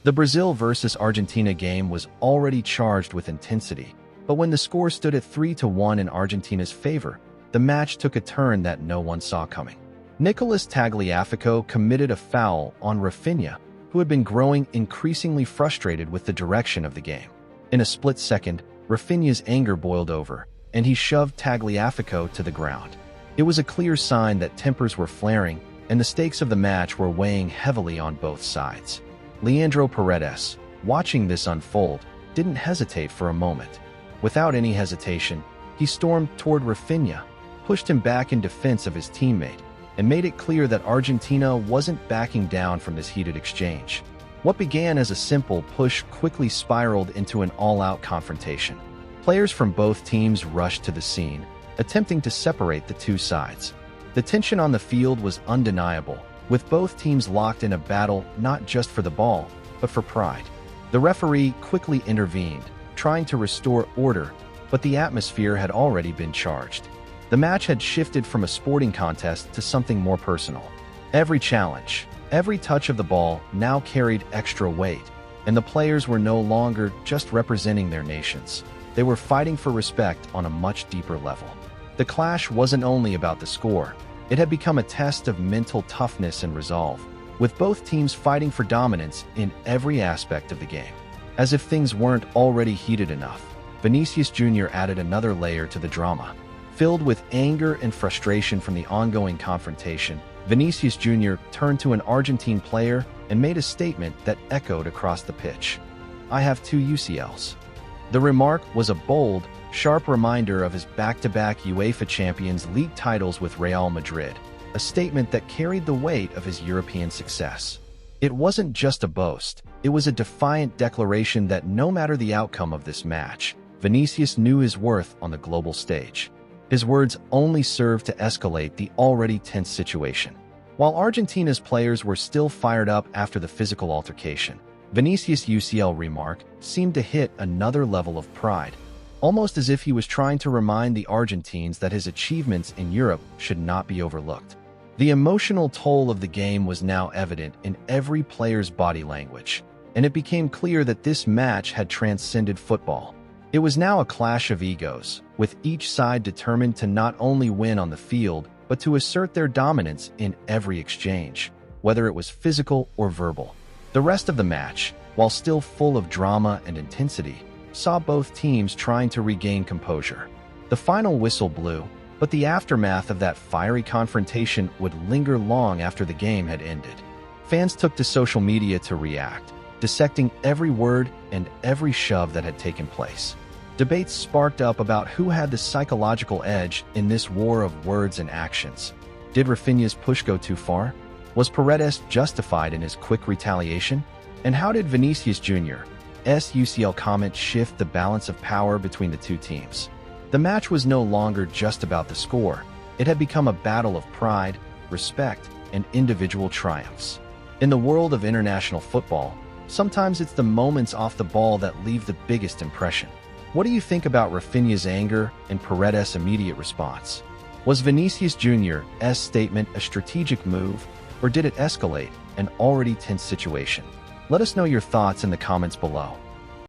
The Brazil versus Argentina game was already charged with intensity, but when the score stood at 3-1 in Argentina's favor, the match took a turn that no one saw coming. Nicolas Tagliafico committed a foul on Raphinha, who had been growing increasingly frustrated with the direction of the game. In a split second, Raphinha's anger boiled over, and he shoved Tagliafico to the ground. It was a clear sign that tempers were flaring, and the stakes of the match were weighing heavily on both sides. Leandro Paredes, watching this unfold, didn't hesitate for a moment. Without any hesitation, he stormed toward Raphinha, pushed him back in defense of his teammate, and made it clear that Argentina wasn't backing down from this heated exchange. What began as a simple push quickly spiraled into an all-out confrontation. Players from both teams rushed to the scene, attempting to separate the two sides. The tension on the field was undeniable, with both teams locked in a battle not just for the ball, but for pride. The referee quickly intervened, trying to restore order, but the atmosphere had already been charged. The match had shifted from a sporting contest to something more personal. Every challenge, every touch of the ball now carried extra weight, and the players were no longer just representing their nations. They were fighting for respect on a much deeper level. The clash wasn't only about the score. It had become a test of mental toughness and resolve, with both teams fighting for dominance in every aspect of the game. As if things weren't already heated enough, Vinicius Jr. added another layer to the drama. Filled with anger and frustration from the ongoing confrontation, Vinicius Jr. turned to an Argentine player and made a statement that echoed across the pitch. "I have 2 UCLs." The remark was a bold, sharp reminder of his back-to-back UEFA Champions League titles with Real Madrid, a statement that carried the weight of his European success. It wasn't just a boast, it was a defiant declaration that no matter the outcome of this match, Vinicius knew his worth on the global stage. His words only served to escalate the already tense situation. While Argentina's players were still fired up after the physical altercation, Vinicius' UCL remark seemed to hit another level of pride, almost as if he was trying to remind the Argentines that his achievements in Europe should not be overlooked. The emotional toll of the game was now evident in every player's body language, and it became clear that this match had transcended football. It was now a clash of egos, with each side determined to not only win on the field, but to assert their dominance in every exchange, whether it was physical or verbal. The rest of the match, while still full of drama and intensity, saw both teams trying to regain composure. The final whistle blew, but the aftermath of that fiery confrontation would linger long after the game had ended. Fans took to social media to react, dissecting every word and every shove that had taken place. Debates sparked up about who had the psychological edge in this war of words and actions. Did Raphinha's push go too far? Was Paredes justified in his quick retaliation? And how did Vinicius Jr.'s UCL comment shift the balance of power between the two teams? The match was no longer just about the score. It had become a battle of pride, respect, and individual triumphs. In the world of international football, sometimes it's the moments off the ball that leave the biggest impression. What do you think about Raphinha's anger and Paredes' immediate response? Was Vinicius Jr.'s statement a strategic move, or did it escalate an already tense situation? Let us know your thoughts in the comments below.